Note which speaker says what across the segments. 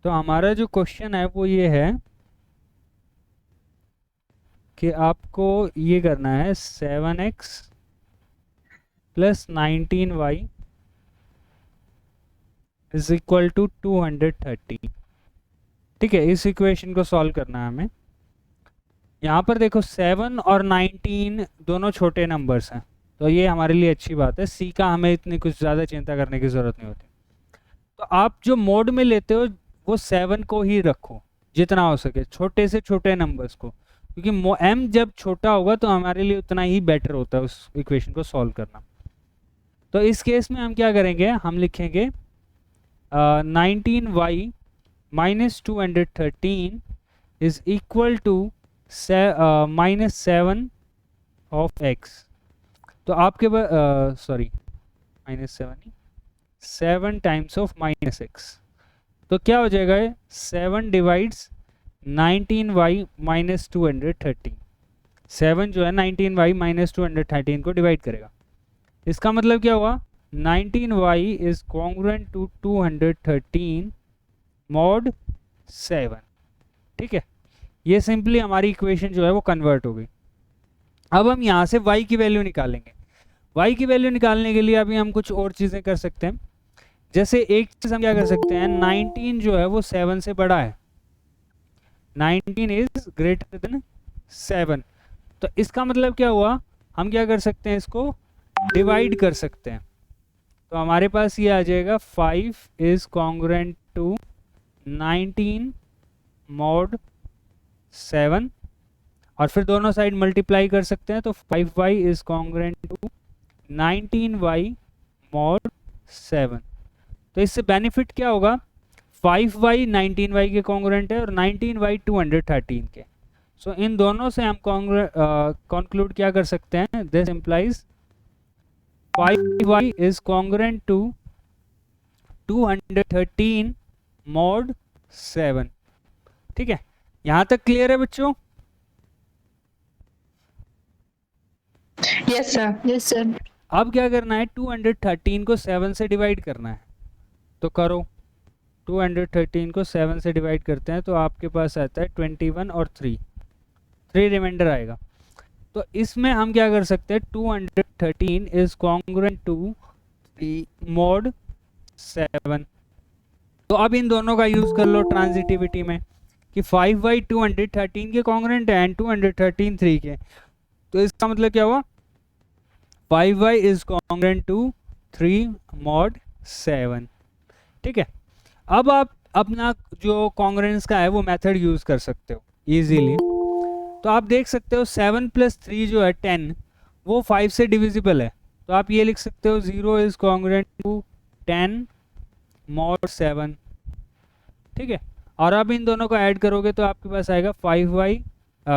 Speaker 1: तो हमारा जो क्वेश्चन है वो ये है कि आपको ये करना है 7x plus 19y is equal to 230। ठीक है, इस इक्वेशन को सॉल्व करना है हमें। यहाँ पर देखो 7 और 19 दोनों छोटे नंबर्स हैं, तो ये हमारे लिए अच्छी बात है। सी का हमें इतनी कुछ ज़्यादा चिंता करने की ज़रूरत नहीं होती। तो आप जो मोड में लेते हो वो 7 को ही रखो जितना हो सके, छोटे से छोटे नंबर्स को, क्योंकि m जब छोटा होगा तो हमारे लिए उतना ही बेटर होता है उस इक्वेशन को सॉल्व करना। तो इस केस में हम क्या करेंगे, हम लिखेंगे 19y minus 213 is equal to minus 7 of x। तो आपके पास sorry minus 7 times of minus x, तो क्या हो जाएगा, 7 डिवाइड्स 19y माइनस 213। 7 जो है 19y माइनस 213 को डिवाइड करेगा। इसका मतलब क्या हुआ, 19y is congruent to 213 mod 7। ठीक है, ये सिंपली हमारी इक्वेशन जो है वो कन्वर्ट हो गई। अब हम यहाँ से y की वैल्यू निकालेंगे। y की वैल्यू निकालने के लिए अभी हम कुछ और चीज़ें कर सकते हैं। जैसे एक चीज़ हम क्या कर सकते हैं, 19 जो है वो 7 से बड़ा है, 19 इज ग्रेटर देन 7। तो इसका मतलब क्या हुआ, हम क्या कर सकते हैं, इसको डिवाइड कर सकते हैं। तो हमारे पास ये आ जाएगा 5 इज कॉन्ग्रुएंट टू 19 मॉड 7, और फिर दोनों साइड मल्टीप्लाई कर सकते हैं। तो 5y is congruent to 19y mod 7। तो इससे बेनिफिट क्या होगा, 5y 19y के कॉन्ग्रुएंट है और 19y 213 के। सो इन दोनों से हम कंक्लूड क्या कर सकते हैं, this implies 5y is congruent to 213 mod 7। ठीक है, यहाँ तक क्लियर है बच्चों?
Speaker 2: Yes sir, yes sir.
Speaker 1: अब क्या करना है, 213 को 7 से डिवाइड करना है, तो करो। 213 को 7 से डिवाइड करते हैं तो आपके पास आता है 21 और 3 रिमाइंडर आएगा। तो इसमें हम क्या कर सकते हैं, 213 इज कॉन्ग्रुएंट टू मॉड 7। तो अब इन दोनों का यूज़ कर लो ट्रांजिटिविटी में कि 5y 213 के कॉन्ग्रुएंट है एंड 213 3 के। तो इसका मतलब क्या हुआ, 5y is congruent to 3 mod 7। ठीक है, अब आप अपना जो कॉन्ग्रुएंस का है वो मेथड यूज़ कर सकते हो इजीली। तो आप देख सकते हो 7 प्लस 3 जो है 10, वो 5 से डिविजिबल है। तो आप ये लिख सकते हो 0 इज कॉन्ग्रुएंट टू 10 मॉड 7। ठीक है, और अब इन दोनों को ऐड करोगे तो आपके पास आएगा 5y,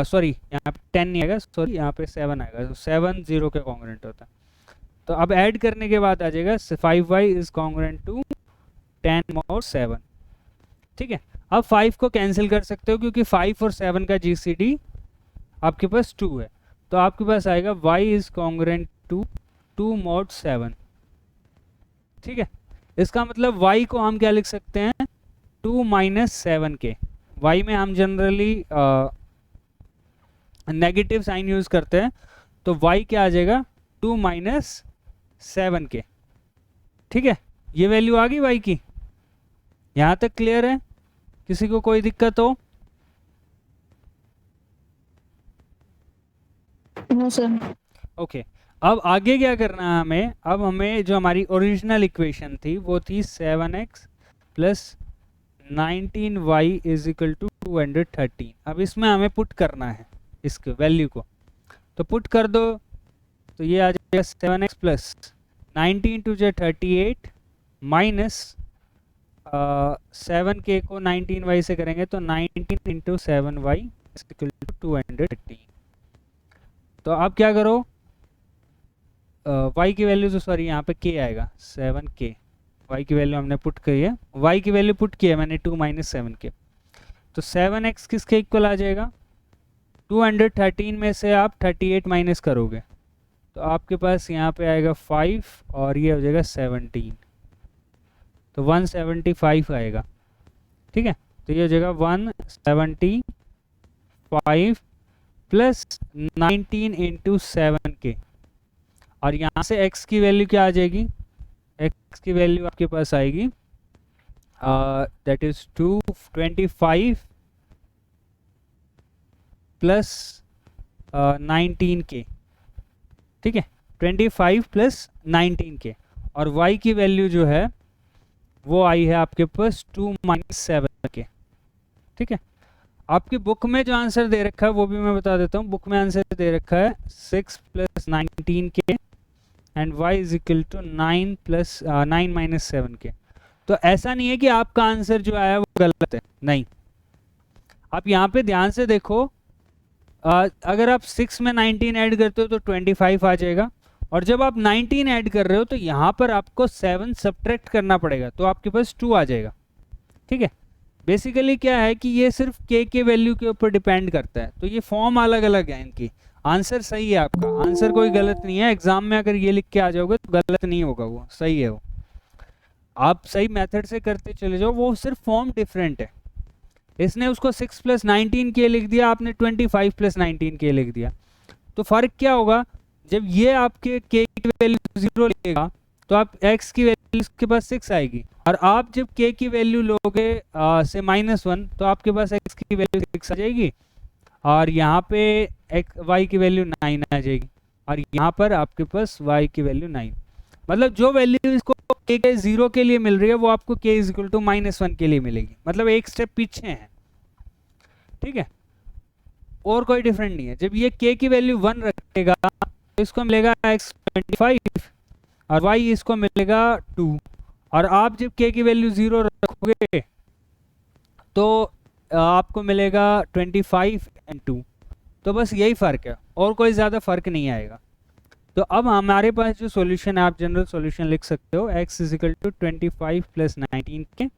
Speaker 1: सॉरी यहाँ पे 10 नहीं आएगा, सॉरी यहाँ पे 7 आएगा। तो 7 0 के कॉन्ग्रुएंट होता है। तो अब ऐड करने के बाद आ जाएगा 5y is congruent to 10 mod 7। ठीक है, अब 5 को कैंसिल कर सकते हो क्योंकि 5 और 7 का जीसीडी आपके पास 2 है। तो आपके पास आएगा y is congruent to 2 mod 7। ठीक है, इसका मतलब y को हम क्या लिख सकते हैं, 2 माइनस 7 के। y में हम जनरली नेगेटिव साइन यूज करते हैं, तो y क्या आ जाएगा, 2 माइनस 7 के। ठीक है, ये वैल्यू आ गई y की। यहाँ तक क्लियर है? किसी को कोई दिक्कत हो?
Speaker 2: No sir.
Speaker 1: ओके, अब आगे क्या करना है हमें, अब हमें जो हमारी ओरिजिनल इक्वेशन थी वो थी 7x plus 19y is equal to 213। अब इसमें हमें पुट करना है इसके वैल्यू को, तो पुट कर दो। तो ये आ जाएगा 7x प्लस 19 टू जो 38 माइनस 7k को 19y से करेंगे तो 19 into 7y is equal to 213। तो अब क्या करो, y की वैल्यू तो सॉरी यहाँ पे k आएगा 7k, y की वैल्यू हमने पुट करी है, y की वैल्यू पुट की है मैंने 2 माइनस 7k। तो 7x किसके इक्वल आ जाएगा, 213 में से आप 38 माइनस करोगे तो आपके पास यहाँ पे आएगा 5 और ये हो जाएगा 17, तो 175 आएगा। ठीक है, तो ये हो जाएगा 175 प्लस 19 इंटू 7k, और यहाँ से x की वैल्यू क्या आ जाएगी, x की वैल्यू आपके पास आएगी दैट इज 225 प्लस 19k, ठीक है, 25 प्लस 19k, और y की वैल्यू जो है वो आई है आपके पास 2 माइनस 7k, ठीक है। आपकी बुक में जो आंसर दे रखा है वो भी मैं बता देता हूँ। बुक में आंसर दे रखा है 6 plus 19k and y is equal to 9 plus 9 minus 7k। तो ऐसा नहीं है कि आपका आंसर जो आया वो गलत है, नहीं, आप यहाँ पे ध्यान से देखो, अगर आप 6 में 19 ऐड करते हो तो 25 आ जाएगा, और जब आप 19 ऐड कर रहे हो तो यहाँ पर आपको 7 सब्ट्रैक्ट करना पड़ेगा, तो आपके पास 2 आ जाएगा, ठीक है। बेसिकली क्या है कि ये सिर्फ k के वैल्यू के ऊपर डिपेंड करता है, तो ये फॉर्म अलग अलग है इनकी। आंसर सही है आपका, आंसर कोई गलत नहीं है। एग्जाम में अगर ये लिख के आ जाओगे तो गलत नहीं होगा, वो सही है, वो आप सही मेथड से करते चले जाओ, वो सिर्फ फॉर्म डिफरेंट है। इसने उसको 6 प्लस 19k लिख दिया, आपने 25 प्लस 19k लिख दिया, तो फ़र्क क्या होगा, जब ये आपके k की वैल्यू 0 लेगा तो आप x की वैल्यू उसके पास 6 आएगी, और आप जब k की वैल्यू लोगे से -1 तो आपके पास x की वैल्यू 6 आ जाएगी, और यहाँ पे y की वैल्यू 9 आ जाएगी, और यहाँ पर आपके पास y की वैल्यू 9। मतलब जो वैल्यू इसको k के 0 के लिए मिल रही है वो आपको k इज इक्वल टू -1 के लिए मिलेगी, मतलब एक स्टेप पीछे है, ठीक है, और कोई डिफरेंट नहीं है। जब ये k की वैल्यू 1 रखेगा तो इसको मिलेगा x 25 और y इसको मिलेगा 2, और आप जब k की वैल्यू 0 रखोगे तो आपको मिलेगा 25 एंड 2, तो बस यही फ़र्क है, और कोई ज़्यादा फ़र्क नहीं आएगा। तो अब हमारे पास जो सॉल्यूशन है, आप जनरल सॉल्यूशन लिख सकते हो, x is equal to 25 plus 19k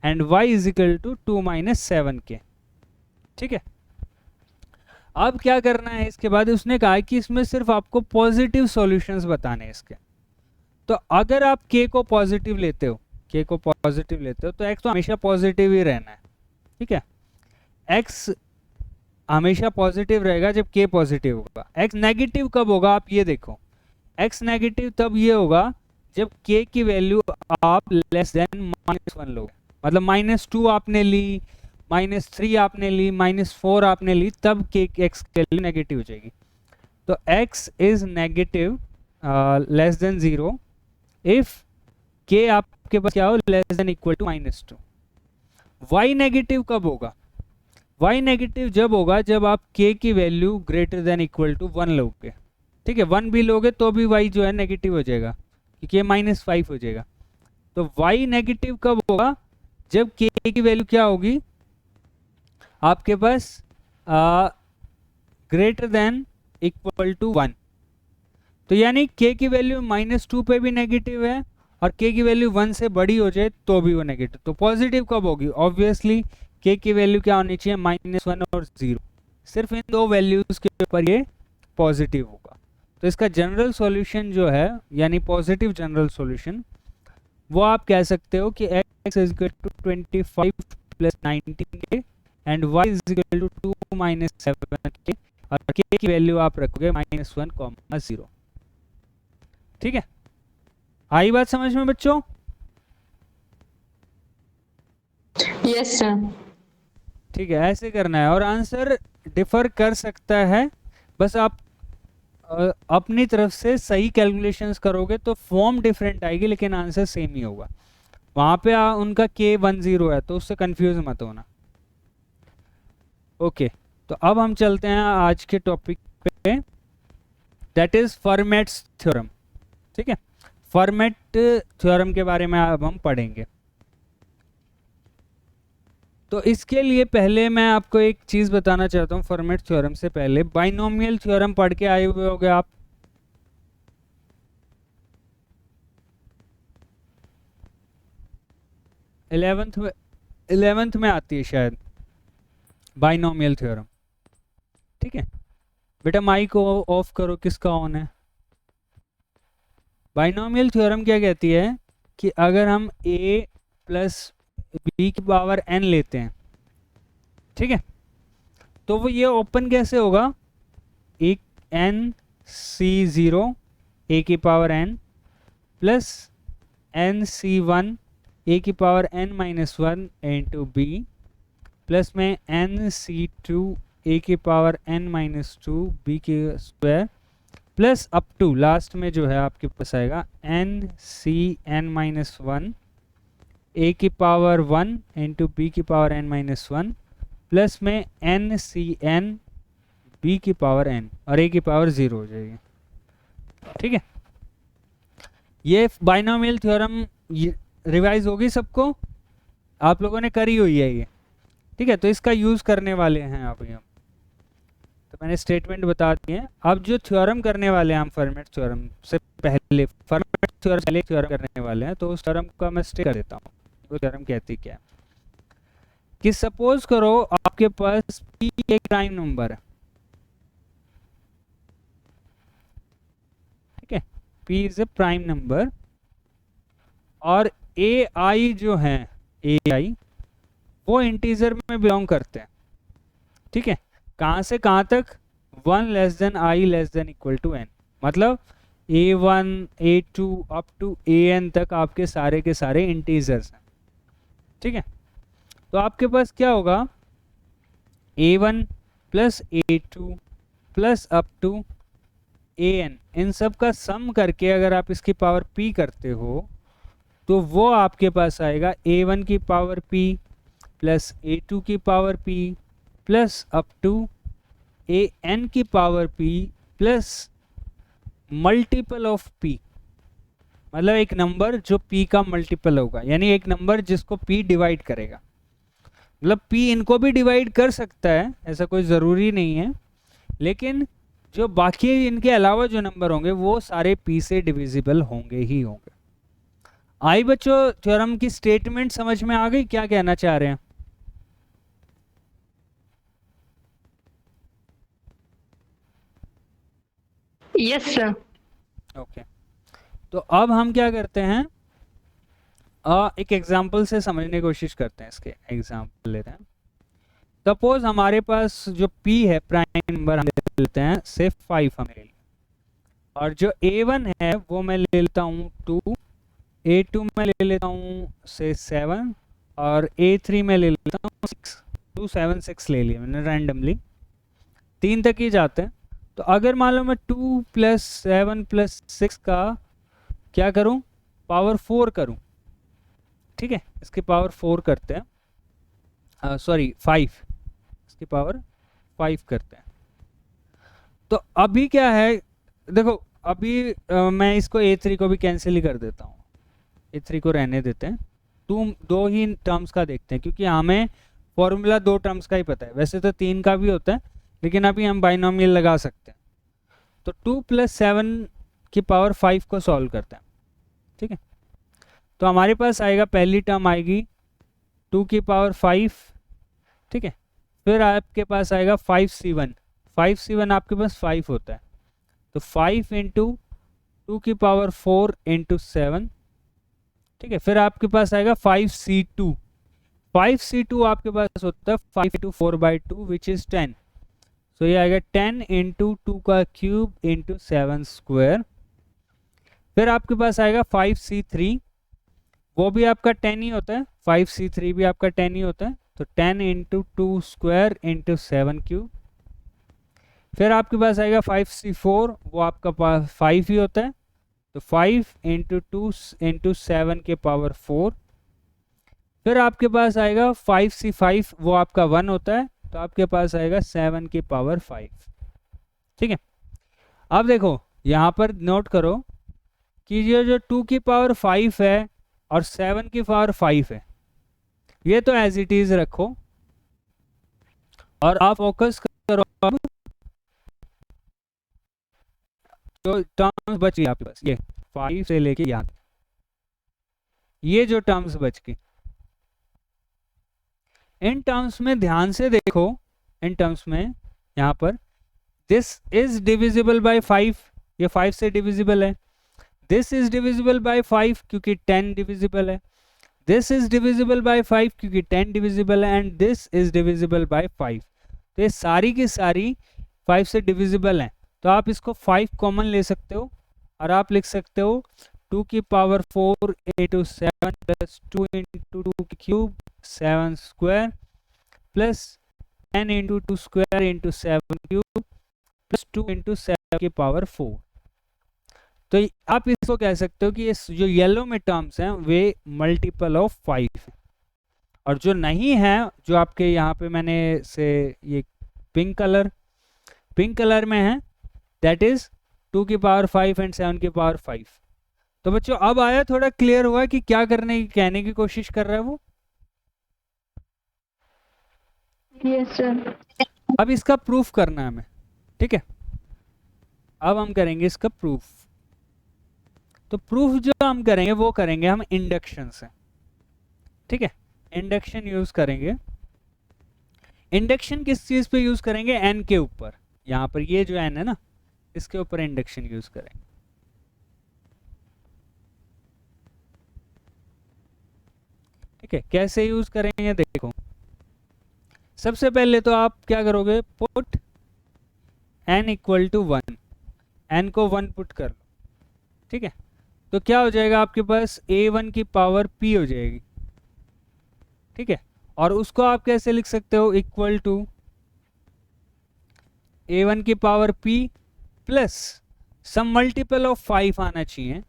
Speaker 1: and y is equal to 2 minus 7k, ठीक है। अब क्या करना है इसके बाद, उसने कहा कि इसमें सिर्फ आपको पॉजिटिव सॉल्यूशंस बताने हैं इसके। तो अगर आप k को पॉजिटिव लेते हो, k को पॉजिटिव लेते हो तो x तो हमेशा पॉजिटिव ही रहना है, ठीक है। x हमेशा पॉजिटिव रहेगा जब k पॉजिटिव होगा। x नेगेटिव कब होगा आप ये देखो, x नेगेटिव तब ये होगा जब k की वैल्यू आप लेस देन -1 लोगे, मतलब -2 आपने ली, -3 आपने ली, -4 आपने ली, तब k x की वैल्यू नेगेटिव हो जाएगी। तो x is negative less than 0 if k आपके पास क्या हो, less than equal to -2। y negative कब होगा, y नेगेटिव जब होगा जब आप k की value greater than equal to 1 लोगे, ठीक है। 1 भी लोगे तो भी y जो है नेगेटिव हो जाएगा, क्योंकि -5 हो जाएगा। तो y नेगेटिव कब होगा, जब k की वैल्यू क्या होगी आपके पास ग्रेटर देन इक्वल टू 1। तो यानी k की वैल्यू -2 पे भी नेगेटिव है, और k की वैल्यू 1 से बड़ी हो जाए तो भी वो नेगेटिव। तो पॉजिटिव कब होगी, ऑब्वियसली k की वैल्यू क्या होनी चाहिए, -1 और 0, सिर्फ इन दो वैल्यूज के ऊपर ये पॉजिटिव होगा। तो इसका जनरल सॉल्यूशन जो है, यानी पॉजिटिव जनरल सॉल्यूशन, वो आप कह सकते हो कि x is equal to 25 plus 19k and y is equal to 2 minus 7k, और k की वैल्यू आप रखोगे -1, 0, ठीक है। आई बात समझ में बच्चों?
Speaker 2: Yes sir.
Speaker 1: ठीक है, ऐसे करना है, और आंसर डिफर कर सकता है, बस आप अपनी तरफ से सही कैलकुलेशंस करोगे तो फॉर्म डिफरेंट आएगी लेकिन आंसर सेम ही होगा। वहाँ पे उनका k10 है तो उससे कंफ्यूज मत होना। ओके, तो अब हम चलते हैं आज के टॉपिक पे, दैट इज फॉर्मेट्स थ्योरम, ठीक है। फॉर्मेट थ्योरम के बारे में अब हम पढ़ेंगे। तो इसके लिए पहले मैं आपको एक चीज़ बताना चाहता हूँ। फॉर्मेट थ्योरम से पहले बाइनोमियल थ्योरम पढ़ के आए हुए होगे आप, इलेवेंथ में आती है शायद बाइनोमियल थ्योरम, ठीक है। बेटा माइक को ऑफ करो, किसका ऑन है? बाइनोमियल थ्योरम क्या कहती है कि अगर हम a प्लस b की पावर n लेते हैं, ठीक है, तो वो ये ओपन कैसे होगा, एक n c0 a की power n plus n c1 a की power n minus 1 into B plus में n c2 a की पावर n माइनस 2 b के square plus up to last में जो है आपके पास आएगा n c n minus 1 a की पावर 1 इंटू बी की पावर n माइनस 1 प्लस में n c n b की पावर n और a की पावर 0 हो जाएगी, ठीक है। ये बाइनोमियल थ्योरम रिवाइज होगी सबको, आप लोगों ने करी हुई है ये, ठीक है। तो इसका यूज़ करने वाले हैं अभी हम, तो मैंने स्टेटमेंट बता दिए हैं। अब जो थ्योरम करने वाले हैं हम फर्मेट थ्योरम से पहले, फर्मेट थ्योरम पहले थ्योरम करने वाले हैं, तो उस थ्योरम का मैं स्टेट कर देता हूँ। वो थ्योरम कहती क्या है कि सपोज करो आपके पास p एक प्राइम नंबर है, ठीक है, p is a prime number और ai जो है ai वो इंटीजर में बिलोंग करते हैं, ठीक है। कहाँ से कहाँ तक, 1 less than i less than equal to n, मतलब a1 a2 up to an तक आपके सारे के सारे इंटीजर्स हैं, ठीक है। तो आपके पास क्या होगा, a1 plus a2 plus up to an, इन सब का सम करके अगर आप इसकी पावर p करते हो तो वो आपके पास आएगा a1 की पावर p प्लस a2 की power p plus up to an की power p plus multiple of p, मतलब एक नंबर जो p का मल्टीपल होगा, यानी एक नंबर जिसको p डिवाइड करेगा। मतलब p इनको भी डिवाइड कर सकता है, ऐसा कोई ज़रूरी नहीं है, लेकिन जो बाकी इनके अलावा जो नंबर होंगे वो सारे p से डिविजिबल होंगे ही होंगे। आई बच्चों थ्योरम की स्टेटमेंट समझ में आ गई, क्या कहना चाह रहे हैं?
Speaker 2: Yes, sir.
Speaker 1: ओके तो अब हम क्या करते हैं, एक एग्जांपल से समझने की कोशिश करते हैं। इसके एग्जांपल लेते हैं। सपोज हमारे पास जो p है प्राइम नंबर हम ले लेते हैं से 5 हमें, और जो a1 है वो मैं ले लेता हूँ 2, a2 में ले लेता हूँ से 7 और a3 में ले लेता हूँ 6, 2 7 6 ले लिया मैंने रैंडमली, 3 तक ही जाते हैं। तो अगर मान लो मैं 2 प्लस 7 प्लस 6 का क्या करूं, पावर 4 करूं, ठीक है, इसकी पावर 4 करते हैं, सॉरी 5, इसकी पावर 5 करते हैं। तो अभी क्या है, देखो अभी मैं इसको a3 को भी कैंसिल ही कर देता हूँ, a3 को रहने देते हैं, दो ही टर्म्स का देखते हैं क्योंकि हमें फॉर्मूला 2 टर्म्स का ही पता है, वैसे तो 3 का भी होता है लेकिन अभी हम बाइनोमियल लगा सकते हैं। तो 2 प्लस 7 की पावर 5 को सॉल्व करते हैं, ठीक है। तो हमारे पास आएगा, पहली टर्म आएगी 2 की पावर 5, ठीक है, फिर आपके पास आएगा 5c1, 5c1 आपके पास 5 होता है, तो 5 इंटू 2 की पावर 4 इंटू 7, ठीक है, फिर आपके पास आएगा 5c2, 5c2 आपके पास होता है 5 इंटू 4/2 विच इज़ 10, तो ये आएगा 10 इंटू 2 का क्यूब इंटू 7 स्क्वायर। फिर आपके पास आएगा 5c3, वो भी आपका 10 ही होता है, 5c3 भी आपका 10 ही होता है, तो 10 इंटू 2 स्क्वायर इंटू 7 क्यूब। फिर आपके पास आएगा 5c4, वो आपका पास 5 ही होता है, तो 5 इंटू 2 इंटू 7 के पावर 4। फिर आपके पास आएगा 5c5, वो आपका 1 होता है, तो आपके पास आएगा 7 की पावर 5, ठीक है। अब देखो यहाँ पर नोट करो कि ये जो 2 की पावर 5 है और 7 की पावर 5 है, ये तो एज इट इज रखो और आप फोकस करो अब जो टर्म्स बच गई आपके पास, ये 5 से लेके यहाँ, ये जो टर्म्स बच गई, इन टर्म्स में ध्यान से देखो, इन टर्म्स में यहाँ पर दिस इज डिविजिबल बाय 5, ये 5 से डिविजिबल है, दिस इज डिविजिबल बाय 5 क्योंकि 10 डिविजिबल है, दिस इज डिविजिबल बाय 5 क्योंकि 10 डिविजिबल है, and this is divisible by 5। तो ये सारी की सारी 5 से डिविजिबल हैं, तो आप इसको 5 कॉमन ले सकते हो और आप लिख सकते हो 2 की पावर 4 into 7 प्लस 2 into 2 की cube 7 square plus 10 into 2 square into 7 cube plus 2 into 7 की पावर 4। तो आप इसको कह सकते हो कि इस जो येलो में टर्म्स हैं वे मल्टीपल ऑफ 5 हैं, और जो नहीं है, जो आपके यहाँ पे मैंने से ये पिंक कलर में है, दैट इज 2 की पावर 5 एंड 7 की पावर 5। तो बच्चों अब आया, थोड़ा क्लियर हुआ कि क्या करने की कहने की कोशिश कर रहा है वो।
Speaker 2: Yes sir.
Speaker 1: अब इसका प्रूफ करना है हमें, ठीक है। अब हम करेंगे इसका प्रूफ। तो प्रूफ जो हम करेंगे वो करेंगे हम इंडक्शन से, ठीक है। इंडक्शन यूज करेंगे। इंडक्शन किस चीज पे यूज करेंगे? एन के ऊपर। यहाँ पर ये जो एन है ना, इसके ऊपर इंडक्शन यूज करेंगे। ठीक है, कैसे यूज करेंगे देखो। सबसे पहले तो आप क्या करोगे, put n equal to 1, n को 1 पुट कर लो, ठीक है। तो क्या हो जाएगा आपके पास, a1 की पावर p हो जाएगी, ठीक है। और उसको आप कैसे लिख सकते हो, इक्वल टू a1 की power p plus some multiple of 5 आना चाहिए।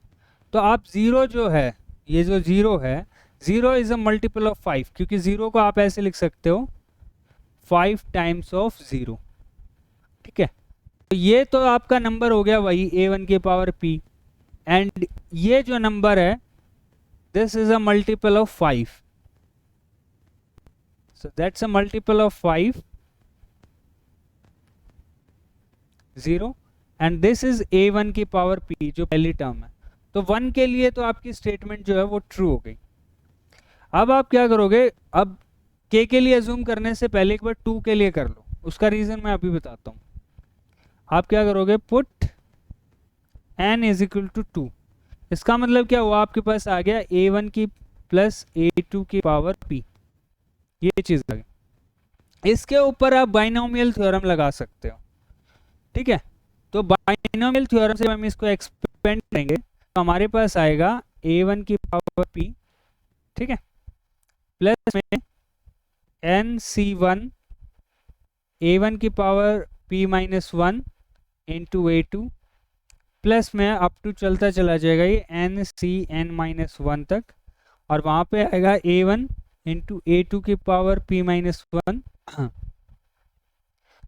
Speaker 1: तो आप 0 जो है, ये जो 0 है, 0 इज अ मल्टीपल ऑफ 5, क्योंकि 0 को आप ऐसे लिख सकते हो 5 टाइम्स ऑफ 0, ठीक है। तो ये तो आपका नंबर हो गया वही a1 की पावर p, एंड ये जो नंबर है this is a multiple of 5, so that's a multiple of 5 0, and this is a1 की पावर p जो पहली टर्म है। तो 1 के लिए तो आपकी स्टेटमेंट जो है वो ट्रू हो गई। अब आप क्या करोगे, अब k के लिए अज्यूम करने से पहले एक बार 2 के लिए कर लो, उसका रीजन मैं अभी बताता हूँ। आप क्या करोगे, put n is equal to 2। इसका मतलब क्या हुआ, आपके पास आ गया a1 की प्लस a2 की पावर p, ये चीज आ गई। इसके ऊपर आप बाइनोमियल थ्योरम लगा सकते हो, ठीक है। तो बाइनोमियल थ्योरम से हम इसको एक्सपेंड करेंगे, तो हमारे पास आएगा a1 की पावर p, ठीक है, प्लस में nc1 a1 की power p minus 1 into a2, plus में अप टू चलता चला जाएगा ये nc(n माइनस 1 तक, और वहाँ पे आएगा a1 इंटू a2 की पावर p माइनस 1,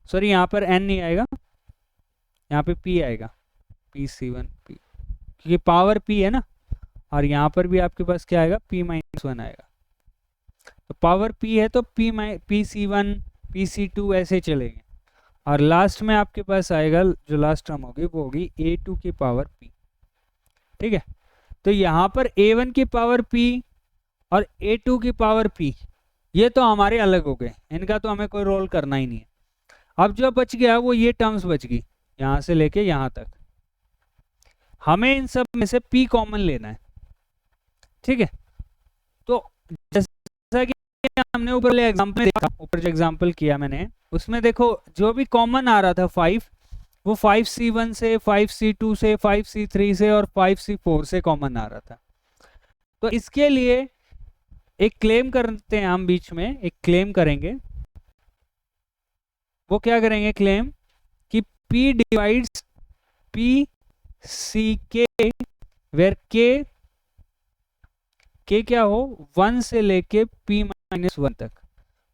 Speaker 1: सॉरी यहाँ पर n नहीं आएगा, यहाँ पे p आएगा, pc1 p, क्योंकि पावर p है ना, और यहाँ पर भी आपके पास क्या आएगा, p माइनस 1 आएगा। तो पावर p है तो pc1 pc2 ऐसे चलेंगे, और लास्ट में आपके पास आएगा जो लास्ट टर्म होगी वो होगी a2 की पावर p, ठीक है। तो यहाँ पर a1 की पावर p और a2 की पावर p ये तो हमारे अलग हो गए, इनका तो हमें कोई रोल करना ही नहीं है। अब जो बच गया वो ये टर्म्स बच गई, यहाँ से लेके यहाँ तक। हमें इन सब में से p कॉमन लेना है, ठीक है। तो जैसा कि हमने ऊपर एग्जाम्पल देखा, ऊपर जो एग्जाम्पल किया मैंने, उसमें देखो जो भी कॉमन आ रहा था 5, वो 5c1 से 5c2 से 5c3 से और 5c4 से कॉमन आ रहा था। तो इसके लिए एक क्लेम करते हैं हम, बीच में एक क्लेम करेंगे। वो क्या करेंगे क्लेम, कि p divides p c k where k क्या हो 1 से लेके p माइनस 1 तक।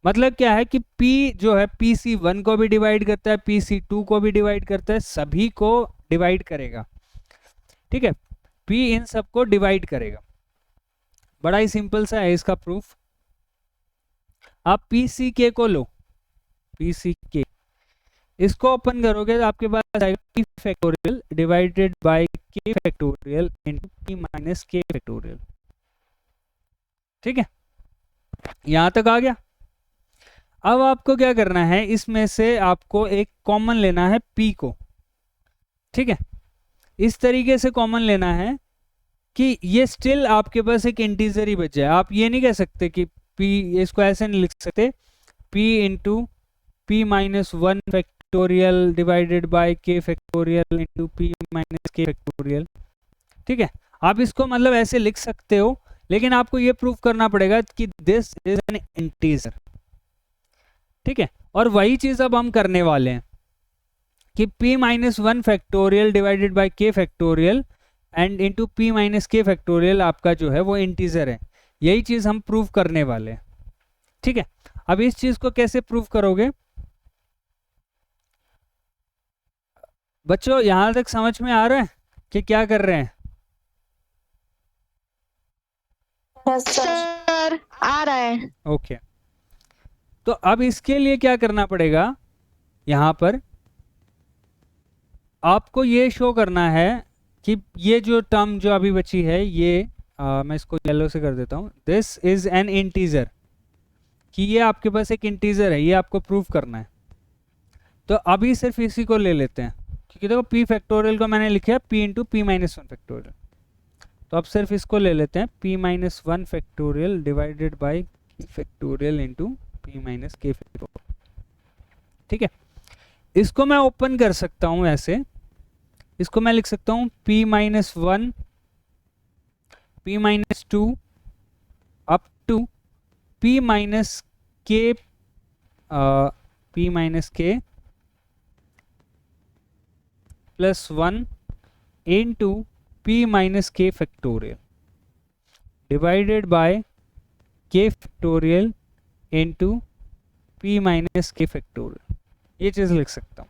Speaker 1: मतलब क्या है कि p जो है pc1 को भी डिवाइड करता है, pc2 को भी डिवाइड करता है, सभी को डिवाइड करेगा, ठीक है। p इन सबको डिवाइड करेगा। बड़ा ही सिंपल सा है इसका प्रूफ। आप pck को लो, pck इसको ओपन करोगे तो आपके पास आएगा p factorial divided by k factorial into p minus k factorial, ठीक है। यहां तक आ गया। अब आपको क्या करना है, इसमें से आपको एक कॉमन लेना है p को, ठीक है। इस तरीके से कॉमन लेना है कि ये स्टिल आपके पास एक इंटीजर ही बचा है। आप ये नहीं कह सकते कि p, इसको ऐसे नहीं लिख सकते p into p minus 1 factorial divided by k factorial into p minus k factorial. ठीक है, आप इसको मतलब ऐसे लिख सकते हो, लेकिन आपको ये प्रूव करना पड़ेगा कि दिस इज एन इंटीजर। ठीक है, और वही चीज अब हम करने वाले हैं कि p minus 1 factorial divided by k factorial and into p minus k factorial आपका जो है वो इंटीजर है। यही चीज हम प्रूव करने वाले हैं। ठीक है, अब इस चीज को कैसे प्रूव करोगे बच्चों? यहां तक समझ में आ रहा है कि क्या कर रहे हैं?
Speaker 2: सर आ रहा है।
Speaker 1: ओके, तो अब इसके लिए क्या करना पड़ेगा, यहां पर आपको ये शो करना है कि ये जो टर्म जो अभी बची है ये मैं इसको येलो से कर देता हूं, दिस इज एन इंटीजर, कि ये आपके पास एक इंटीजर है, ये आपको प्रूव करना है। तो अभी सिर्फ इसी को ले लेते हैं, क्योंकि देखो p फैक्टोरियल को मैंने लिखा है p into P minus 1 factorial. तो अब सिर्फ इसको ले लेते हैं p minus 1 factorial divided by factorial into p minus k factorial. ठीक है, इसको मैं ओपन कर सकता हूं ऐसे, इसको मैं लिख सकता हूं p minus 1 p minus 2 up to p minus k p minus k plus 1 into p minus k factorial divided by k factorial into p minus k factorial. ये चीज़ लिख सकता हूँ।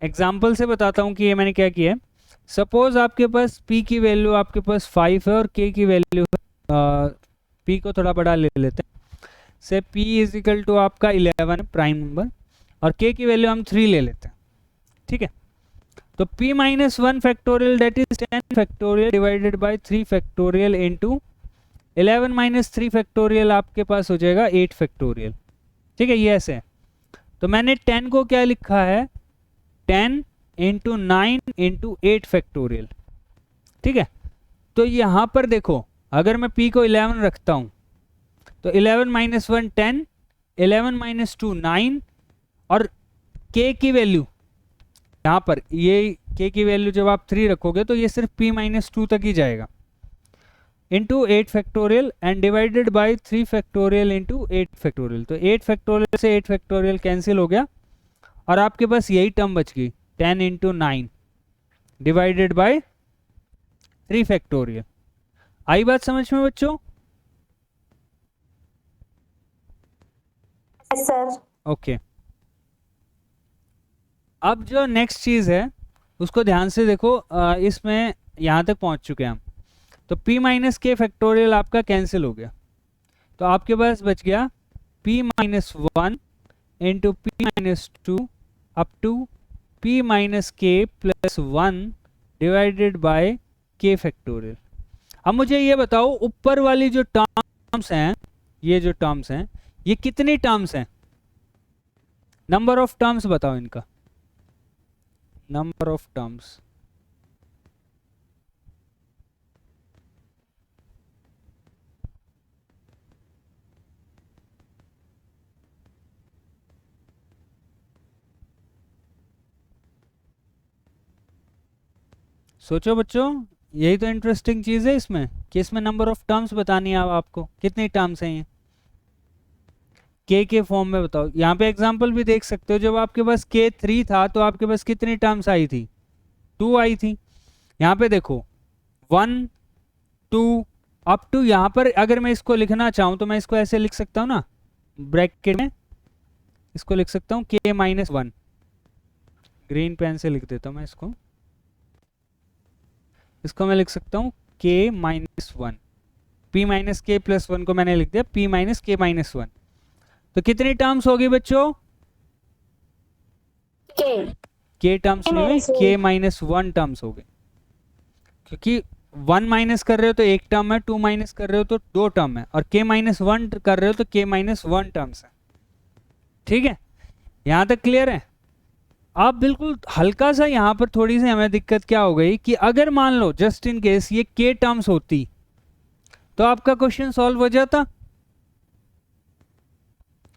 Speaker 1: एग्जाम्पल से बताता हूँ कि ये मैंने क्या किया है। सपोज आपके पास p की वैल्यू आपके पास 5 है और k की वैल्यू p को थोड़ा बड़ा ले लेते हैं, से p इज इक्वल टू आपका 11 प्राइम नंबर और k की वैल्यू हम 3 ले लेते हैं। ठीक है, तो p minus 1 factorial that is 10 factorial divided bye 3 factorial into 11 minus 3 factorial आपके पास हो जाएगा 8 फैक्टोरियल। ठीक है, ये ऐसे है। तो मैंने 10 को क्या लिखा है, 10 इंटू 9 इंटू 8 फैक्टोरियल। ठीक है, तो यहाँ पर देखो अगर मैं p को 11 रखता हूँ तो 11 माइनस 1 10, 11 माइनस 2 9 और k की वैल्यू यहाँ पर ये k की वैल्यू जब आप 3 रखोगे तो ये सिर्फ p माइनस 2 तक ही जाएगा into 8 factorial and divided by 3 factorial into 8 factorial. तो 8 फैक्टोरियल से 8 फैक्टोरियल कैंसिल हो गया और आपके पास यही टर्म बच गई 10 इंटू 9 डिवाइडेड बाय 3 फैक्टोरियल। आई बात समझ में बच्चों?
Speaker 2: सर
Speaker 1: ओके, अब जो नेक्स्ट चीज है उसको ध्यान से देखो। इसमें यहां तक पहुंच चुके हैं हम, तो p माइनस के फैक्टोरियल आपका कैंसिल हो गया, तो आपके पास बच गया p minus 1 into P minus 2 up to p minus K plus 1 divided by k factorial. अब मुझे ये बताओ ऊपर वाली जो टर्म्स हैं, ये जो टर्म्स हैं ये कितनी टर्म्स हैं? नंबर ऑफ टर्म्स बताओ इनका, नंबर ऑफ टर्म्स। सोचो बच्चों, यही तो इंटरेस्टिंग चीज है इसमें कि इसमें नंबर ऑफ टर्म्स बतानी है। अब आपको कितनी टर्म्स हैं ये के फॉर्म में बताओ। यहाँ पे एग्जांपल भी देख सकते हो, जब आपके पास के 3 था तो आपके पास कितनी टर्म्स आई थी? 2 आई थी। यहाँ पे देखो 1 2 अप टू, यहाँ पर अगर मैं इसको लिखना चाहूँ तो मैं इसको ऐसे लिख सकता हूँ ना, ब्रैकेट में इसको लिख सकता हूँ के माइनस 1, ग्रीन पेन से लिख देता हूँ मैं इसको मैं लिख सकता हूँ के minus 1, P minus K plus 1 को मैंने लिख दिया पी माइनस के माइनस 1। तो कितनी टर्म्स होगी बच्चों? के टर्म्स नहीं हुई, के माइनस 1 टर्म्स हो गए, क्योंकि 1 माइनस कर रहे हो तो एक टर्म है, 2 माइनस कर रहे हो तो 2 टर्म है, और के माइनस 1 कर रहे हो तो के माइनस 1 टर्म्स है। ठीक है, यहां तक क्लियर है? आप बिल्कुल हल्का सा यहाँ पर थोड़ी सी हमें दिक्कत क्या हो गई कि अगर मान लो जस्ट इन केस ये के टर्म्स होती तो आपका क्वेश्चन सॉल्व हो जाता।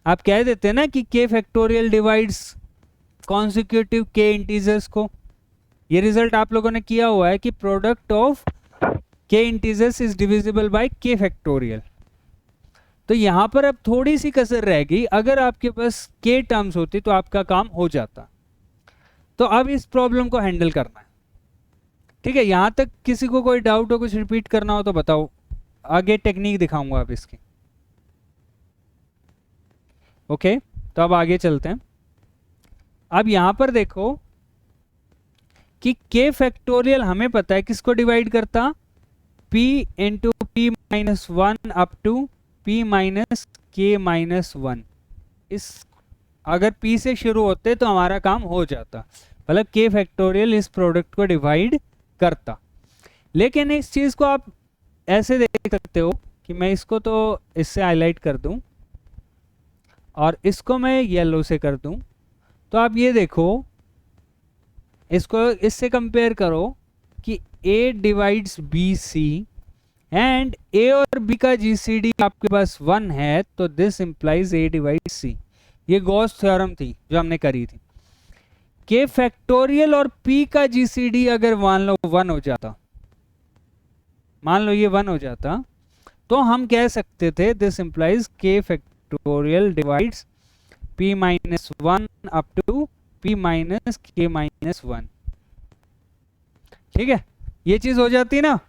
Speaker 1: आप कह देते ना कि के फैक्टोरियल डिवाइड्स कॉन्सिक्यूटिव के इंटीजर्स को। ये रिजल्ट आप लोगों ने किया हुआ है कि प्रोडक्ट ऑफ के इंटीजर्स इज डिविजिबल बाय के फैक्टोरियल। तो यहां पर अब थोड़ी सी कसर रह गई, अगर आपके पास के टर्म्स होती तो आपका काम हो जाता। तो अब इस प्रॉब्लम को हैंडल करना है, ठीक है। यहां तक किसी को कोई डाउट हो, कुछ रिपीट करना हो तो बताओ, आगे टेक्निक दिखाऊंगा आप इसकी। ओके, तो अब आगे चलते हैं। अब यहां पर देखो कि के फैक्टोरियल हमें पता है किसको डिवाइड करता, p into P minus one up to p minus K minus one. इस अगर p से शुरू होते तो हमारा काम हो जाता, मतलब के फैक्टोरियल इस प्रोडक्ट को डिवाइड करता। लेकिन इस चीज़ को आप ऐसे देख सकते हो कि मैं इसको तो इससे हाईलाइट कर दूं और इसको मैं येलो से कर दूं, तो आप ये देखो, इसको इससे कंपेयर करो कि a divides B C and a और b का जीसीडी आपके पास 1 है, तो this implies a divide c। ये गॉस थ्योरम थी जो हमने करी थी। k फैक्टोरियल और p का जीसीडी अगर मान लो 1 हो जाता, मान लो ये 1 हो जाता, तो हम कह सकते थे this implies k factorial divides p minus one up to p minus K minus one. ठीक है, ये चीज हो जाती ना।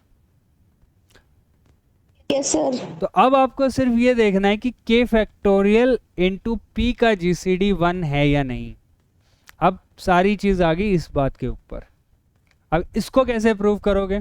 Speaker 2: Yes sir.
Speaker 1: तो अब आपको सिर्फ ये देखना है कि k फैक्टोरियल इंटू पी का जीसीडी 1 है या नहीं। अब सारी चीज आ गई इस बात के ऊपर। अब इसको कैसे प्रूव करोगे?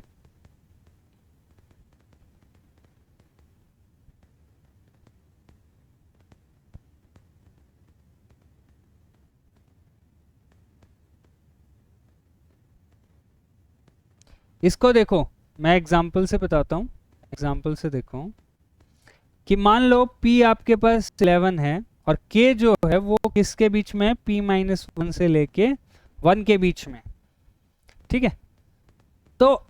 Speaker 1: इसको देखो, मैं एग्जाम्पल से बताता हूँ। एग्जाम्पल से देखो कि मान लो p आपके पास 11 है और k जो है वो किसके बीच में है, p माइनस वन से लेके 1 के बीच में। ठीक है, तो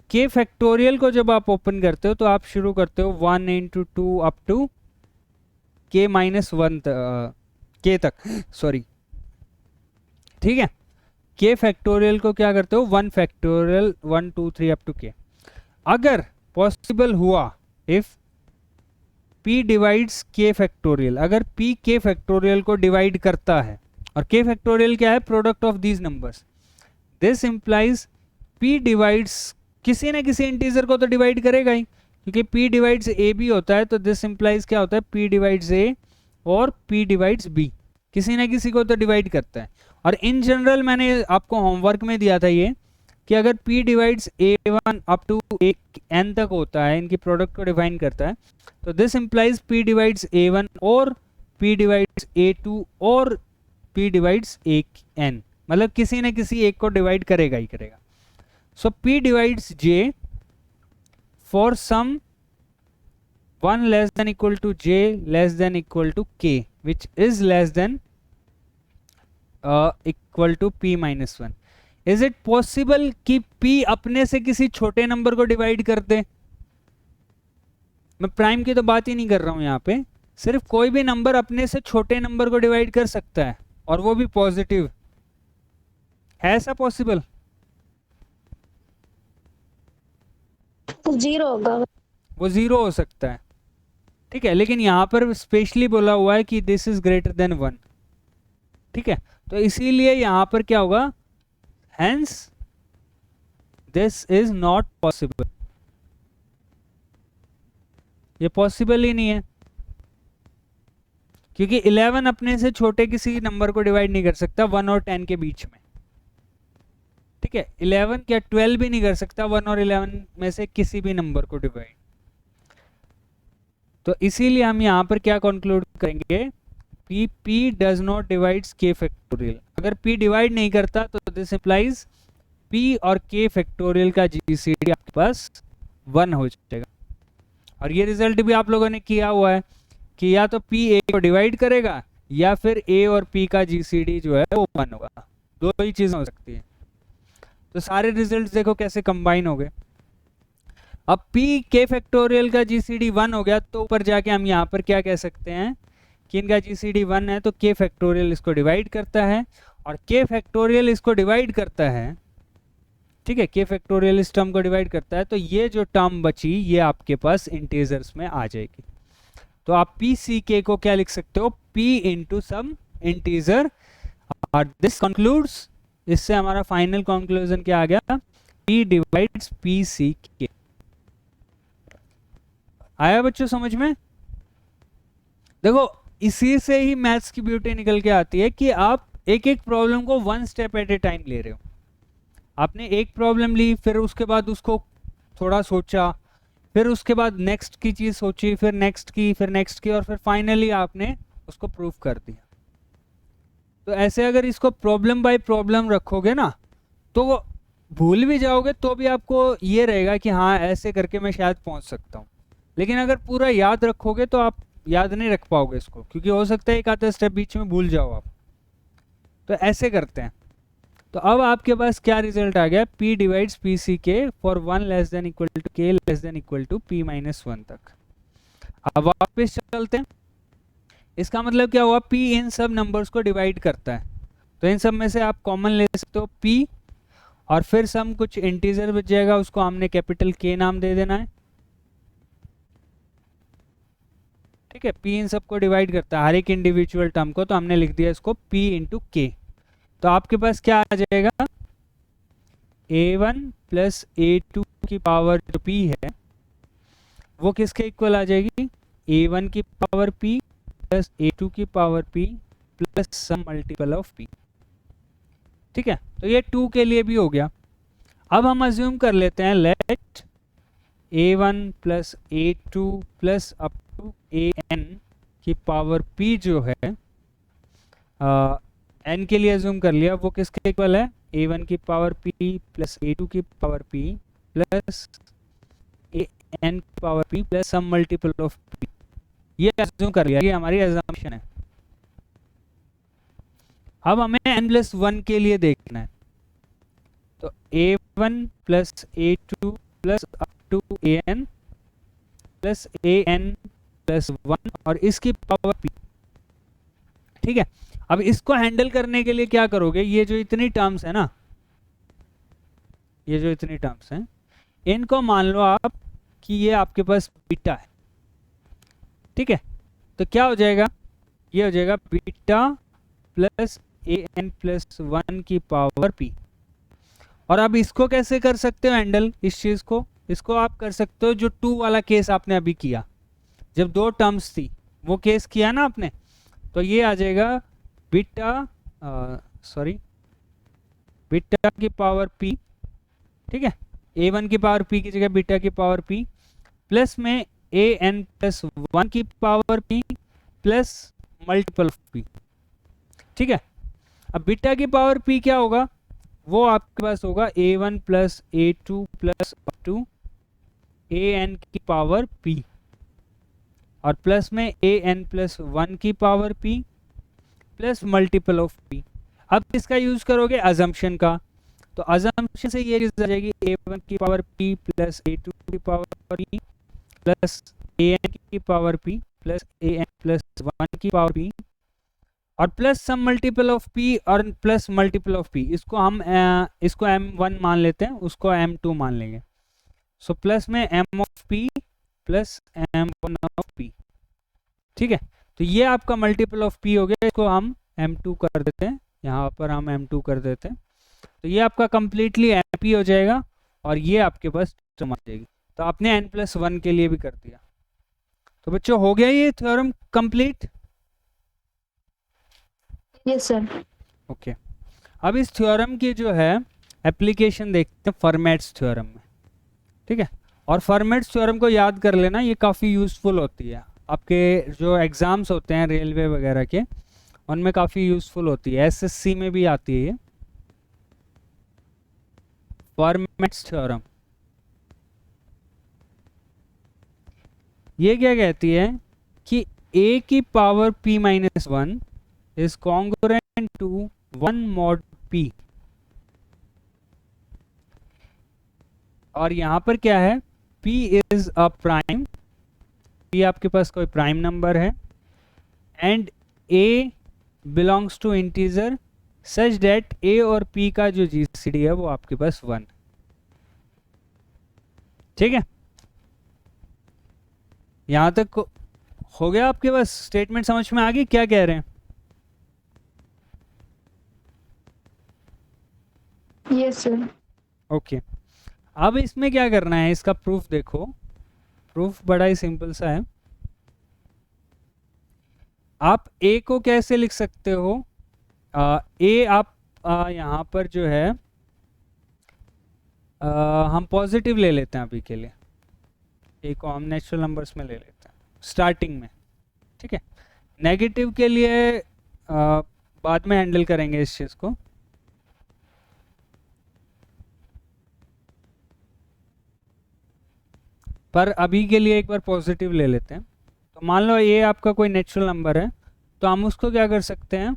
Speaker 1: k फैक्टोरियल को जब आप ओपन करते हो तो आप शुरू करते हो 1 into two up to k minus one k तक, सॉरी। ठीक है, k फैक्टोरियल को क्या करते हो, 1 फैक्टोरियल 1 2 3 अप टू k। अगर पॉसिबल हुआ if p divides k factorial, अगर p k फैक्टोरियल को डिवाइड करता है, और k फैक्टोरियल क्या है, product of these numbers, this implies p divides किसी ना किसी इंटीजर को तो डिवाइड करेगा ही, क्योंकि p डिवाइड्स a भी होता है। तो दिस इंप्लाइज क्या होता है, p डिवाइड्स a और p डिवाइड्स b, किसी ना किसी को तो डिवाइड करता है। और इन जनरल मैंने आपको होमवर्क में दिया था ये कि अगर p divides a1 up to n तक होता है, इनकी प्रोडक्ट को डिफाइन करता है, तो this implies p divides a1 और p डिवाइड्स a2 और p डिवाइड्स an, मतलब किसी न किसी एक को डिवाइड करेगा ही करेगा। So p divides j for some 1 less than equal to j less than equal to k which is less than equal to p minus one. Is it possible कि p अपने से किसी छोटे नंबर को divide कर दे? मैं prime की तो बात ही नहीं कर रहा हूं यहाँ पे, सिर्फ कोई भी नंबर अपने से छोटे नंबर को डिवाइड कर सकता है, और वो भी पॉजिटिव। है ऐसा पॉसिबल?
Speaker 2: जीरो होगा।
Speaker 1: वो जीरो हो सकता है, ठीक है, लेकिन यहाँ पर स्पेशली बोला हुआ है कि दिस इज ग्रेटर देन 1। ठीक है, तो इसीलिए यहाँ पर क्या होगा, hence this is not possible. ये पॉसिबल ही नहीं है, क्योंकि 11 अपने से छोटे किसी नंबर को डिवाइड नहीं कर सकता 1 और 10 के बीच में। ठीक है, 11 क्या 12 भी नहीं कर सकता 1 और 11 में से किसी भी नंबर को डिवाइड। तो इसीलिए हम यहाँ पर क्या कंक्लूड करेंगे, p does not divides k factorial. अगर p डिवाइड नहीं करता तो दिस इंप्लाइज p और k फैक्टोरियल का जीसीडी आपके पास 1 हो जाएगा। और ये रिजल्ट भी आप लोगों ने किया हुआ है कि या तो p a को डिवाइड करेगा या फिर ए और पी का जीसीडी जो है वो 1 होगा। दो ही चीज़ें हो सकती है। तो सारे रिजल्ट्स देखो कैसे कंबाइन हो गए। अब पी के फैक्टोरियल का जीसीडी 1 हो गया, तो ऊपर जाके हम यहाँ पर क्या कह सकते हैं कि इनका जीसीडी 1 है, तो के फैक्टोरियल इसको डिवाइड करता है और के फैक्टोरियल इसको डिवाइड करता है। ठीक है, के फैक्टोरियल इस टर्म को डिवाइड करता है, तो ये जो टर्म बची ये आपके पास इंटीजर्स में आ जाएगी। तो आप पी सी के को क्या लिख सकते हो, p इंटू सम इंटीजर, और दिस कंक्लूड्स, इससे हमारा फाइनल कंक्लूजन क्या आ गया, p डिवाइड्स पी सी के। आया बच्चों समझ में? देखो इसी से ही मैथ्स की ब्यूटी निकल के आती है कि आप एक एक प्रॉब्लम को one step at A time ले रहे हो। आपने एक प्रॉब्लम ली, फिर उसके बाद उसको थोड़ा सोचा, फिर उसके बाद नेक्स्ट की चीज़ सोची, फिर नेक्स्ट की, फिर नेक्स्ट की, और फिर फाइनली आपने उसको प्रूव कर दिया। तो ऐसे अगर इसको प्रॉब्लम बाय प्रॉब्लम रखोगे ना, तो भूल भी जाओगे तो भी आपको ये रहेगा कि हाँ ऐसे करके मैं शायद पहुंच सकता हूँ। लेकिन अगर पूरा याद रखोगे तो आप याद नहीं रख पाओगे इसको, क्योंकि हो सकता है एक आधा स्टेप बीच में भूल जाओ आप। तो ऐसे करते हैं। तो अब आपके पास क्या रिजल्ट आ गया, p divides P C K for 1 less than equal to K less than equal to p minus 1 तक। अब वापस चलते हैं। इसका मतलब क्या हुआ, p इन सब नंबर्स को डिवाइड करता है, तो इन सब में से आप कॉमन ले सकते हो p, और फिर सम कुछ इंटीजर बच जाएगा, उसको हमने कैपिटल K नाम दे देना है। ठीक है, p इन सबको डिवाइड करता है, हर एक इंडिविजुअल टर्म को, तो हमने लिख दिया इसको p इंटू के। तो आपके पास क्या आ जाएगा, a1 प्लस a2 की पावर जो p है वो किसके इक्वल आ जाएगी, a1 की पावर p प्लस a2 की power p plus some multiple of p। ठीक है, तो ये 2 के लिए भी हो गया। अब हम अज्यूम कर लेते हैं, let a1 plus a2 plus up to an की पावर p जो है, n के लिए अज्यूम कर लिया, वो किसके इक्वल है, a1 की पावर p प्लस a2 की पावर p प्लस an की power p plus some multiple of p। ये अज्यूम कर लिया, ये हमारी अजम्पशन है। अब हमें n प्लस 1 के लिए देखना है, तो a1 plus a2 plus up to an plus an plus 1 और इसकी पावर p। ठीक है, अब इसको हैंडल करने के लिए क्या करोगे, ये जो इतनी टर्म्स है ना, ये जो इतनी टर्म्स हैं, इनको मान लो आप कि ये आपके पास बीटा है। ठीक है, तो क्या हो जाएगा, ये हो जाएगा बीटा प्लस an प्लस 1 की पावर p। और अब इसको कैसे कर सकते हो हैंडल, इस चीज़ को, इसको आप कर सकते हो जो 2 वाला केस आपने अभी किया, जब 2 टर्म्स थी वो केस किया ना आपने, तो ये आ जाएगा बीटा बीटा की पावर p। ठीक है, a1 की पावर p की जगह बीटा की पावर p प्लस में an प्लस 1 की power p plus multiple of p। ठीक है, अब बीटा की पावर p क्या होगा, वो आपके पास होगा a1 plus a2 plus up to an की पावर p और प्लस में an प्लस 1 की power p plus multiple of p। अब इसका यूज करोगे अजम्पशन का, तो अजम्पशन से ये चीज आ जाएगी a1 की पावर p प्लस a2 की पावर p प्लस an की power p plus an plus 1 की पावर p और plus some multiple of p और प्लस मल्टीपल ऑफ p। इसको हम इसको m1 मान लेते हैं, उसको m2 मान लेंगे। सो प्लस में m of p plus m1 of p। ठीक है, तो ये आपका मल्टीपल ऑफ p हो गया, इसको हम m2 कर देते हैं, यहाँ पर हम m2 कर देते हैं, तो ये आपका कंप्लीटली mp हो जाएगा और ये आपके पास टर्म आ जाएगी। तो आपने n प्लस 1 के लिए भी कर दिया। तो बच्चों हो गया ये theorem complete?
Speaker 2: Yes sir.
Speaker 1: Okay, अब इस थ्योरम की जो है एप्लीकेशन देखते हैं फॉर्मेट्स थ्योरम में। ठीक है, और फॉर्मेट्स थ्योरम को याद कर लेना, ये काफ़ी यूज़फुल होती है, आपके जो एग्ज़ाम्स होते हैं रेलवे वगैरह के, उनमें काफ़ी यूज़फुल होती है, एसएससी में भी आती है ये फॉर्मेट्स थ्योरम। ये क्या कहती है कि a की power p minus 1 is congruent to 1 mod p। और यहाँ पर क्या है, p is a prime, p आपके पास कोई प्राइम नंबर है, and a belongs to integer such that a और p का जो जीसीडी है वो आपके पास 1। ठीक है, यहां तक हो गया आपके पास? स्टेटमेंट समझ में आ गई क्या कह रहे हैं?
Speaker 2: Yes, sir.
Speaker 1: ओके अब इसमें क्या करना है, इसका प्रूफ देखो। प्रूफ बड़ा ही सिंपल सा है। आप a को कैसे लिख सकते हो? a आप यहाँ पर जो है हम पॉजिटिव ले लेते हैं अभी के लिए, a को हम नेचुरल नंबर्स में ले लेते हैं स्टार्टिंग में। ठीक है, नेगेटिव के लिए बाद में हैंडल करेंगे इस चीज़ को। पर अभी के लिए एक बार पॉजिटिव ले लेते हैं। तो मान लो ये आपका कोई नेचुरल नंबर है, तो हम उसको क्या कर सकते हैं,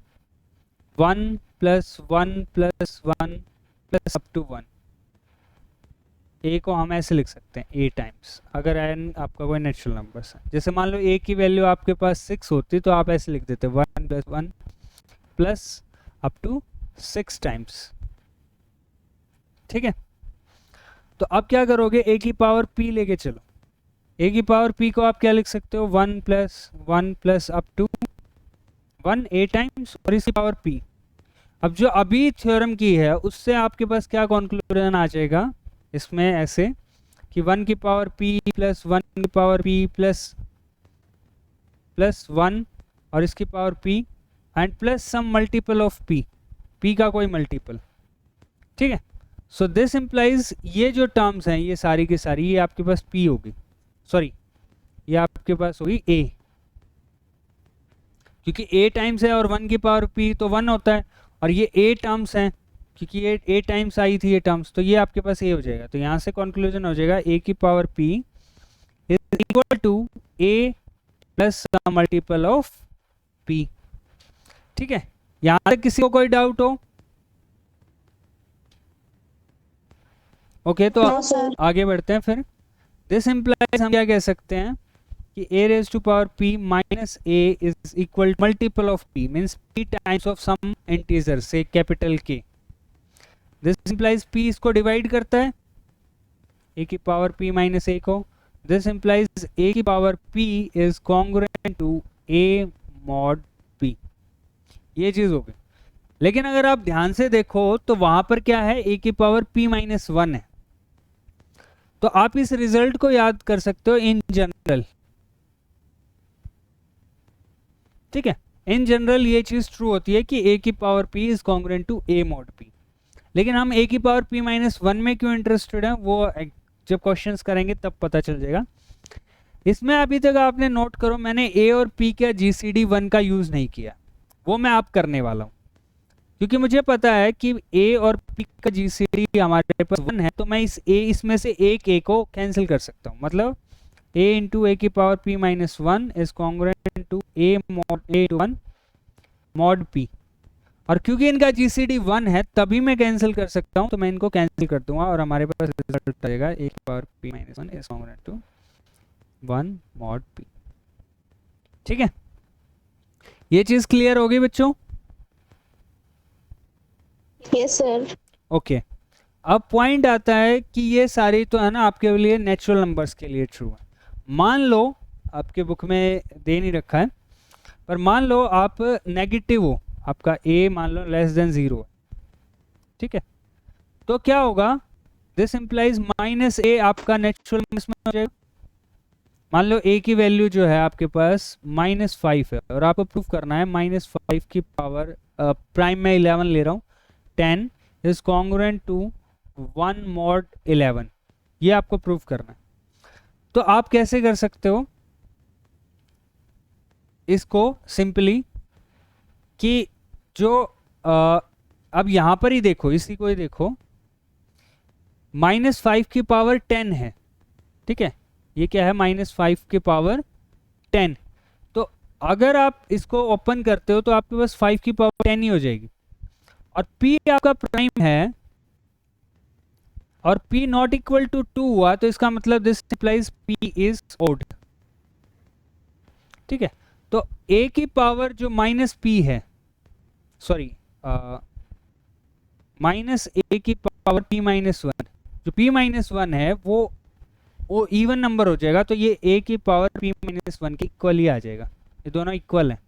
Speaker 1: 1 + 1 + 1 प्लस अप टू 1। ए को हम ऐसे लिख सकते हैं a टाइम्स, अगर n आपका कोई नेचुरल नंबर है। जैसे मान लो a की वैल्यू आपके पास 6 होती तो आप ऐसे लिख देते 1 + 1 प्लस अप टू 6 टाइम्स। ठीक है, तो अब क्या करोगे, a की पावर p लेके चलो। a की पावर p को आप क्या लिख सकते हो, 1 + 1 plus up to 1 a times और इसकी पावर p। अब जो अभी थ्योरम की है उससे आपके पास क्या कॉन्क्लूजन आ जाएगा इसमें, ऐसे कि 1 की पावर p प्लस 1 की पावर p प्लस 1 और इसकी power p and plus some multiple of p का कोई मल्टीपल। ठीक है, सो दिस इम्प्लाइज ये जो टर्म्स हैं ये सारी की सारी ये आपके पास p होगी, सॉरी ये आपके पास होगी a, क्योंकि a टाइम्स है और 1 की पावर p तो 1 होता है, और ये a टर्म्स हैं क्योंकि ये a टाइम्स आई थी ये टर्म्स, तो ये आपके पास a हो जाएगा। तो यहाँ से कंक्लूजन हो जाएगा a की power p is equal to a plus multiple of p। ठीक है, यहाँ तक किसी को कोई डाउट हो? ओके तो
Speaker 2: No, sir.
Speaker 1: आगे बढ़ते हैं फिर। दिस इम्प्लाइज हम क्या कह सकते हैं कि a raise to power p minus a is equal multiple of p, means p times of some integer से capital K। This implies p इसको डिवाइड करता है a की पावर p माइनस a को। दिस इम्प्लाइज a की power p is congruent to a mod p। ये चीज हो गई। लेकिन अगर आप ध्यान से देखो तो वहां पर क्या है, a की पावर p माइनस 1 है। तो आप इस रिजल्ट को याद कर सकते हो इन जनरल। ठीक है, इन जनरल ये चीज ट्रू होती है कि a की power p is congruent to a mod p। लेकिन हम a की पावर p माइनस 1 में क्यों इंटरेस्टेड हैं वो जब क्वेश्चंस करेंगे तब पता चल जाएगा। इसमें अभी तक आपने नोट करो मैंने a और p का GCD 1 का यूज नहीं किया, वो मैं आप करने वाला हूँ, क्योंकि मुझे पता है कि a और p का GCD हमारे पास 1 है, तो मैं इसमें से एक a को कैंसिल कर सकता हूँ। मतलब a इंटू a की power p minus 1 is congruent to a mod 1 mod p, और क्योंकि इनका GCD 1 है तभी मैं कैंसिल कर सकता हूँ, तो मैं इनको कैंसिल कर दूंगा और हमारे पास रिजल्ट आएगा a की power p minus 1 is congruent to 1 mod p। ठीक है, ये चीज क्लियर होगी बच्चों?
Speaker 2: Yes, sir.
Speaker 1: ओके अब पॉइंट आता है कि ये सारी तो है ना आपके लिए नेचुरल नंबर्स के लिए ट्रू है। मान लो आपके बुक में दे नहीं रखा है, पर मान लो आप नेगेटिव हो, आपका a मान लो लेस देन 0। ठीक है, तो क्या होगा, दिस इम्प्लाइज माइनस a आपका नेचुरल नंबर्स में हो जाएगा। मान लो a की वैल्यू जो है आपके पास -5 है और आपको प्रूफ करना है -5 की पावर प्राइम में 11 ले रहा हूँ 10 इज कॉन्ग्रुएंट टू 1 mod 11। ये आपको प्रूफ करना है। तो आप कैसे कर सकते हो इसको, सिंपली कि जो अब यहां पर ही देखो, इसी को ही देखो, -5 की पावर 10 है। ठीक है, ये क्या है, -5 की पावर 10। तो अगर आप इसको ओपन करते हो तो आपके पास 5 की पावर 10 ही हो जाएगी, और p आपका प्राइम है और p नॉट इक्वल टू 2 हुआ, तो इसका मतलब this implies p is odd. ठीक है, तो a की पावर जो माइनस p है, सॉरी माइनस a की पावर p माइनस 1, जो p माइनस 1 है वो इवन नंबर हो जाएगा, तो ये a की पावर p माइनस 1 के इक्वल ही आ जाएगा, ये दोनों इक्वल हैं।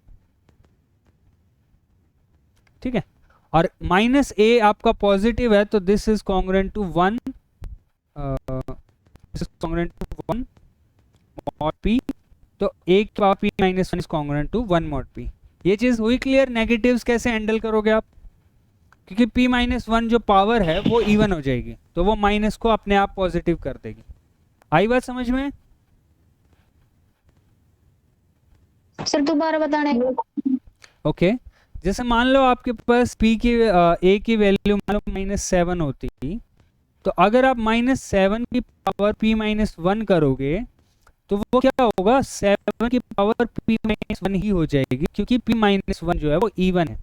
Speaker 1: ठीक है, और माइनस a आपका पॉजिटिव है, तो this is congruent to 1, this is congruent to 1 mod p, तो a की power p minus 1 is congruent to 1 mod p। ये चीज हुई क्लियर? नेगेटिव्स कैसे हैंडल करोगे आप, क्योंकि p माइनस 1 जो पावर है वो इवन हो जाएगी, तो वो माइनस को अपने आप पॉजिटिव कर देगी। आई बात समझ में?
Speaker 2: सर दोबारा बताने।
Speaker 1: ओके, जैसे मान लो आपके पास p की a की वैल्यू मान लो -7 होती, तो अगर आप -7 की पावर p माइनस 1 करोगे तो वो क्या होगा, 7 की पावर p माइनस 1 ही हो जाएगी, क्योंकि p माइनस 1 जो है वो इवन है,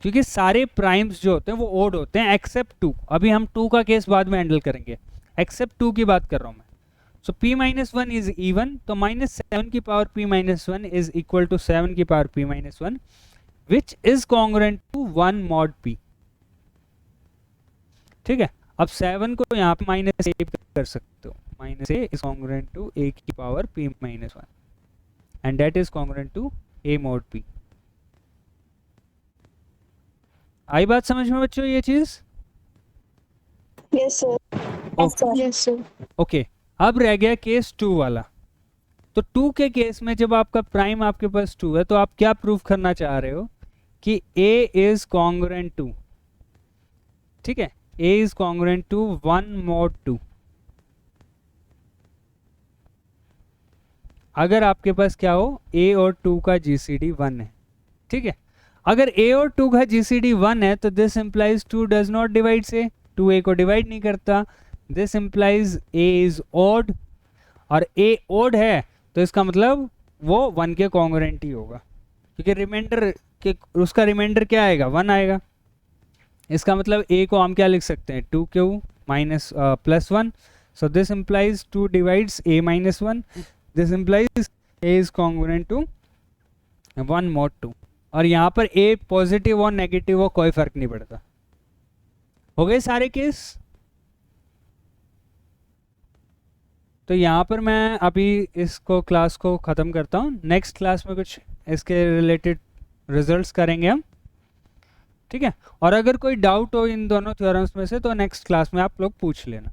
Speaker 1: क्योंकि सारे प्राइम्स जो होते हैं वो ओड होते हैं एक्सेप्ट 2। अभी हम 2 का केस बाद में हैंडल करेंगे, एक्सेप्ट 2 की बात कर रहा हूँ मैं। So p minus 1 is even, तो -7 की power p minus 1 is equal to 7 की power p minus 1, which is congruent to 1 mod p। ठीक है, अब 7 को यहाँ पे माइनस a कर सकते हो, minus a is congruent to a की power p minus 1, and that is congruent to a mod p। आई बात समझ में बच्चों ये चीज?
Speaker 2: Yes sir. Yes sir.
Speaker 1: Okay, अब रह गया केस 2 वाला। तो 2 के केस में जब आपका प्राइम आपके पास 2 है, तो आप क्या प्रूफ करना चाह रहे हो कि a इज कॉन्ग्रुएंट टू, ठीक है, a is congruent to 1 mod 2। अगर आपके पास क्या हो, a और 2 का GCD 1 है। ठीक है, अगर a और 2 का GCD 1 है, तो this implies 2 does not divide से, 2 a को डिवाइड नहीं करता, this implies a is odd, और a ऑड है तो इसका मतलब वो 1 के कॉन्ग्रुएंट ही होगा, क्योंकि रिमाइंडर के उसका रिमाइंडर क्या आएगा, 1 आएगा। इसका मतलब a को हम क्या लिख सकते हैं, 2q minus plus 1, so this implies 2 divides a minus 1, this implies a is congruent to 1 mod 2, और यहाँ पर a पॉजिटिव और नेगेटिव हो कोई फर्क नहीं पड़ता। हो गए सारे केस? तो यहाँ पर मैं अभी इसको क्लास को ख़त्म करता हूँ, नेक्स्ट क्लास में कुछ इसके रिलेटेड रिजल्ट्स करेंगे हम। ठीक है, और अगर कोई डाउट हो इन दोनों थ्योरम्स में से तो नेक्स्ट क्लास में आप लोग पूछ लेना।